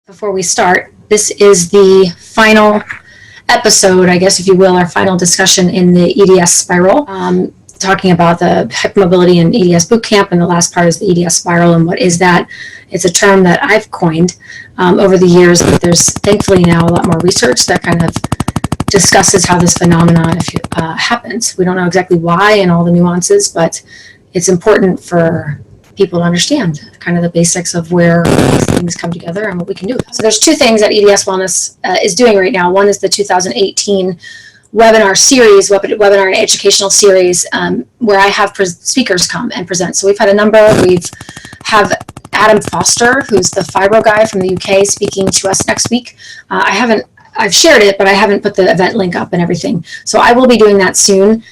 Before we start, this is the final episode, I guess, if you will, our final discussion in the EDS spiral, talking about the hypermobility and EDS Bootcamp, and the last part is the EDS spiral, and what is that? It's a term that I've coined over the years, but there's thankfully now a lot more research that kind of discusses how this phenomenon happens. We don't know exactly why and all the nuances, but it's important for people to understand kind of the basics of where these things come together and what we can do. So there's two things that EDS Wellness is doing right now. One is the 2018 webinar series, webinar and educational series, where I have speakers come and present. So we've had a number. We have Adam Foster, who's the fibro guy from the UK, speaking to us next week. I've shared it, but I haven't put the event link up and everything. So I will be doing that soon.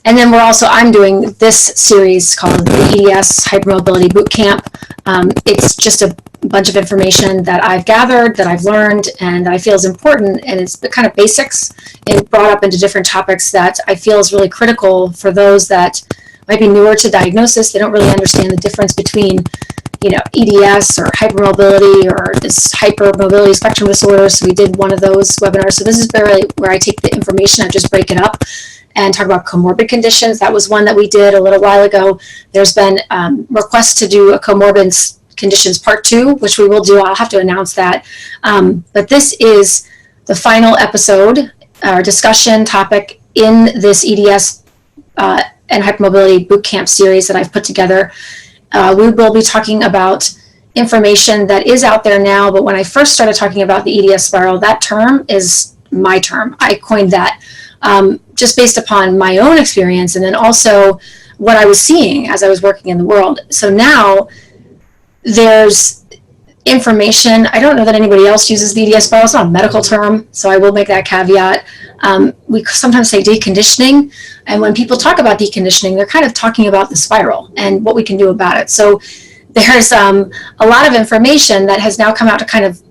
And then I'm doing this series called the EDS Hypermobility Bootcamp. It's just a bunch of information that I've gathered, that I've learned, and that I feel is important. And it's the kind of basics and brought up into different topics that I feel is really critical for those that might be newer to diagnosis. They don't really understand the difference between, EDS or hypermobility or this hypermobility spectrum disorder. So we did one of those webinars. So this is really where I take the information, I just break it up and talk about comorbid conditions. That was one that we did a little while ago. There's been requests to do a comorbid conditions part 2, which we will do. I'll have to announce that. But this is the final episode, our discussion topic in this EDS and Hypermobility Bootcamp series that I've put together. We will be talking about information that is out there now, but when I first started talking about the EDS spiral, that term is my term. I coined that. Just based upon my own experience and then also what I was seeing as I was working in the world. So now there's information. I don't know that anybody else uses the EDS spiral. It's not a medical term, so I will make that caveat. We sometimes say deconditioning, and when people talk about deconditioning, they're kind of talking about the spiral and what we can do about it. So there's a lot of information that has now come out to kind of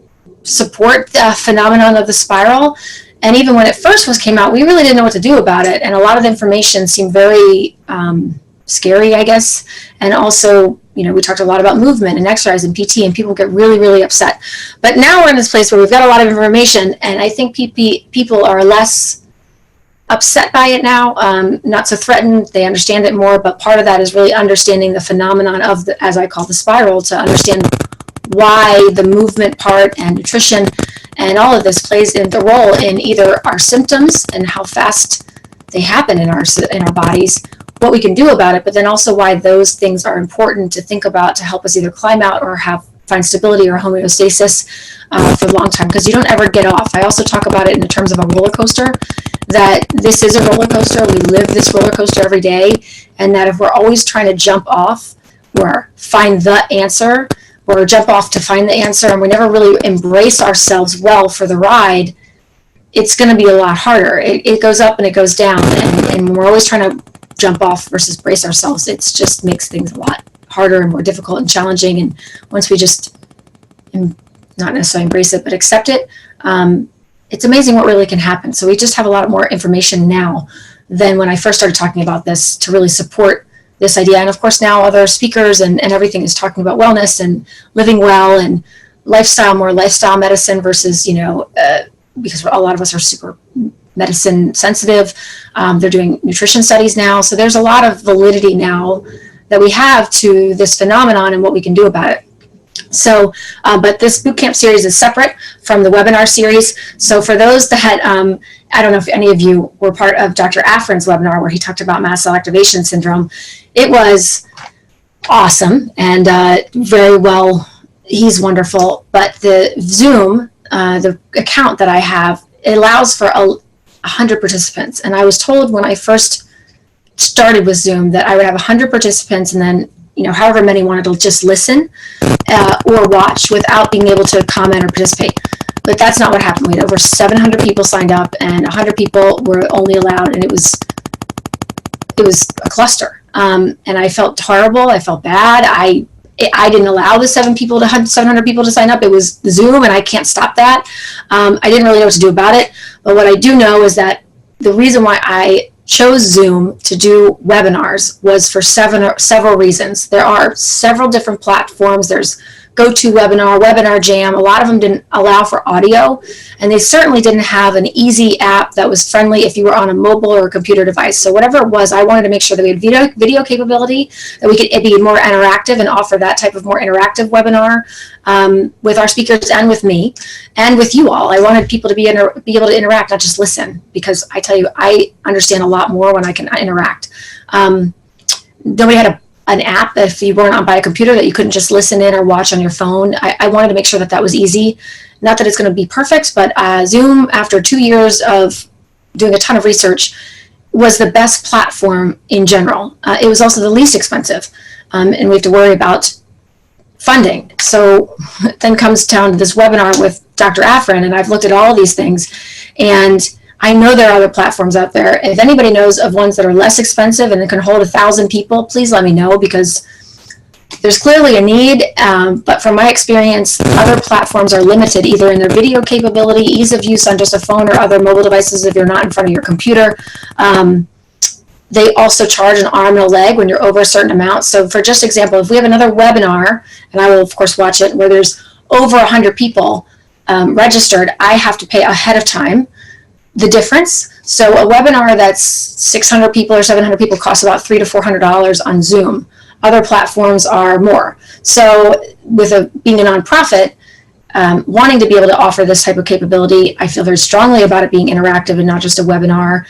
support the phenomenon of the spiral. And even when it first came out, we really didn't know what to do about it. And a lot of the information seemed very scary, I guess. And also, we talked a lot about movement and exercise and PT, and people get really, really upset. But now we're in this place where we've got a lot of information, and I think people are less upset by it now, not so threatened. They understand it more, but part of that is really understanding the phenomenon of as I call the spiral, to understand why the movement part and nutrition and all of this plays the role in either our symptoms and how fast they happen in our bodies, what we can do about it, but then also why those things are important to think about to help us either climb out or find stability or homeostasis for a long time, because you don't ever get off. I also talk about it in terms of a roller coaster, that this is a roller coaster. We live this roller coaster every day, and that if we're always trying to jump off or find the answer, or jump off to find the answer, and we never really embrace ourselves well for the ride, it's going to be a lot harder. It goes up and it goes down, and when we're always trying to jump off versus brace ourselves, it just makes things a lot harder and more difficult and challenging. And once we just not necessarily embrace it, but accept it, it's amazing what really can happen. So we just have a lot more information now than when I first started talking about this to really support this idea. And of course now other speakers and everything is talking about wellness and living well and more lifestyle medicine versus, because a lot of us are super medicine sensitive. They're doing nutrition studies now. So there's a lot of validity now that we have to this phenomenon and what we can do about it. So, but this bootcamp series is separate from the webinar series. So for those that, I don't know if any of you were part of Dr. Afrin's webinar where he talked about mast cell activation syndrome. It was awesome and very well, he's wonderful. But the Zoom, the account that I have, it allows for 100 participants. And I was told when I first started with Zoom that I would have 100 participants and then however many wanted to just listen or watch without being able to comment or participate. But that's not what happened. We had over 700 people signed up, and 100 people were only allowed, and it was a cluster. And I felt horrible. I felt bad. I didn't allow the 700 people to sign up. It was Zoom, and I can't stop that. I didn't really know what to do about it. But what I do know is that the reason why I chose Zoom to do webinars was for several reasons. There are several different platforms. There's GoToWebinar, Webinar Jam. A lot of them didn't allow for audio, and they certainly didn't have an easy app that was friendly if you were on a mobile or a computer device. So whatever it was, I wanted to make sure that we had video capability, that we could be more interactive and offer that type of more interactive webinar with our speakers and with me and with you all. I wanted people to be able to interact, not just listen, because I tell you, I understand a lot more when I can interact. Nobody had an app, if you weren't on by a computer, that you couldn't just listen in or watch on your phone. I wanted to make sure that that was easy. Not that it's going to be perfect, but Zoom, after 2 years of doing a ton of research, was the best platform in general. It was also the least expensive, and we have to worry about funding. So it then comes down to this webinar with Dr. Afrin, and I've looked at all of these things, and I know there are other platforms out there. If anybody knows of ones that are less expensive and that can hold 1,000 people, please let me know, because there's clearly a need. But from my experience, other platforms are limited either in their video capability, ease of use on just a phone or other mobile devices if you're not in front of your computer. They also charge an arm and a leg when you're over a certain amount. So for just example, if we have another webinar, and I will of course watch it, where there's over 100 people registered, I have to pay ahead of time the difference. So a webinar that's 600 people or 700 people costs about $300 to $400 on Zoom. Other platforms are more. So with being a nonprofit, wanting to be able to offer this type of capability, I feel very strongly about it being interactive and not just a webinar.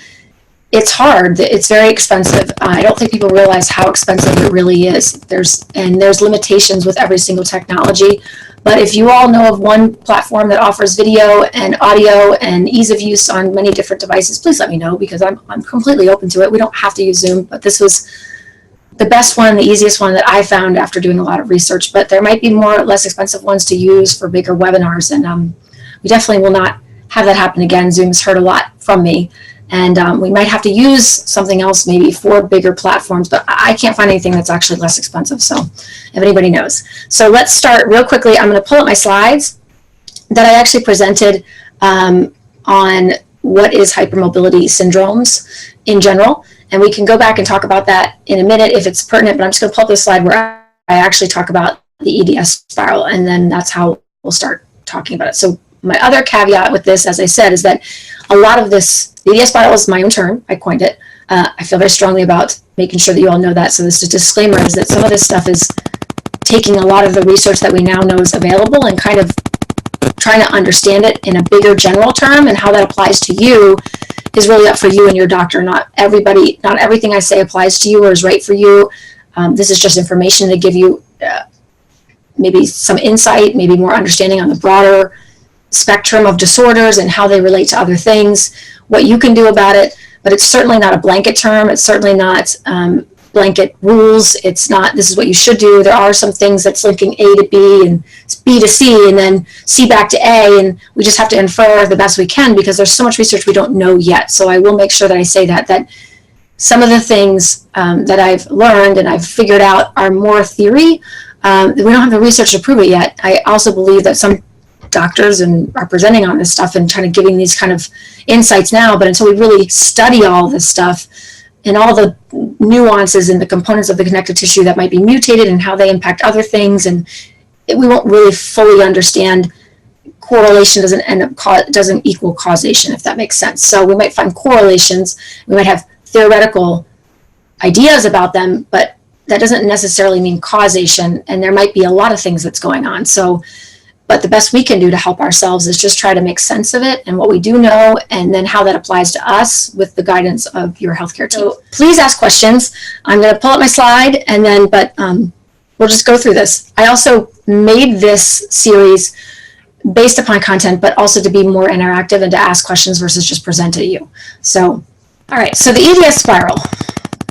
It's hard. It's very expensive. I don't think people realize how expensive it really is. There's limitations with every single technology. But if you all know of one platform that offers video and audio and ease of use on many different devices, please let me know, because I'm completely open to it. We don't have to use Zoom, but this was the best one, the easiest one that I found after doing a lot of research. But there might be more less expensive ones to use for bigger webinars, and we definitely will not have that happen again. Zoom's heard a lot from me, and we might have to use something else maybe for bigger platforms, but I can't find anything that's actually less expensive, so if anybody knows. So let's start real quickly. I'm going to pull up my slides that I actually presented on what is hypermobility syndromes in general, and we can go back and talk about that in a minute if it's pertinent, but I'm just going to pull up this slide where I actually talk about the EDS spiral, and then that's how we'll start talking about it. So my other caveat with this, as I said, is that a lot of this, the EDS spiral is my own term. I coined it. I feel very strongly about making sure that you all know that. So this disclaimer is that some of this stuff is taking a lot of the research that we now know is available and kind of trying to understand it in a bigger general term, and how that applies to you is really up for you and your doctor. Not everything I say applies to you or is right for you. This is just information to give you maybe some insight, maybe more understanding on the broader spectrum of disorders and how they relate to other things, what you can do about it. But it's certainly not a blanket term. It's certainly not blanket rules. It's not, this is what you should do. There are some things that's linking A to B and B to C and then C back to A, and we just have to infer the best we can because there's so much research we don't know yet. So I will make sure that I say that some of the things that I've learned and I've figured out are more theory. We don't have the research to prove it yet. I also believe that some doctors and are presenting on this stuff and trying to giving these kind of insights now, but until we really study all this stuff and all the nuances and the components of the connective tissue that might be mutated and how they impact other things, and we won't really fully understand. Correlation doesn't equal causation, if that makes sense. So we might find correlations, we might have theoretical ideas about them, but that doesn't necessarily mean causation, and there might be a lot of things that's going on. So but the best we can do to help ourselves is just try to make sense of it and what we do know, and then how that applies to us with the guidance of your healthcare team. So please ask questions. I'm going to pull up my slide, and then, we'll just go through this. I also made this series based upon content, but also to be more interactive and to ask questions versus just present it to you. So, all right, so the EDS spiral.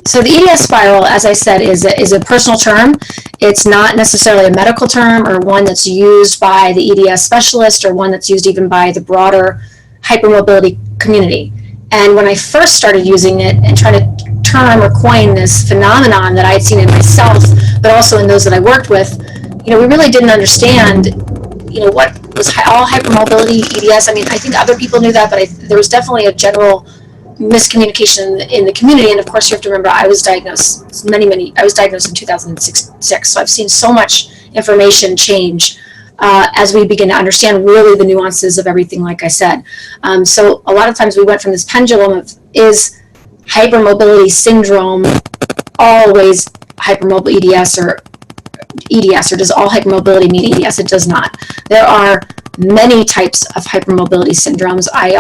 So the EDS spiral, as I said, is a personal term. It's not necessarily a medical term or one that's used by the EDS specialist or one that's used even by the broader hypermobility community. And when I first started using it and trying to term or coin this phenomenon that I had seen in myself, but also in those that I worked with, we really didn't understand, what was all hypermobility, EDS. I mean, I think other people knew that, but there was definitely a general miscommunication in the community. And of course, you have to remember, I was diagnosed in 2006, so I've seen so much information change as we begin to understand really the nuances of everything, like I said. So a lot of times we went from this pendulum of, is hypermobility syndrome always hypermobile EDS or EDS, or does all hypermobility mean EDS? It does not. There are many types of hypermobility syndromes. I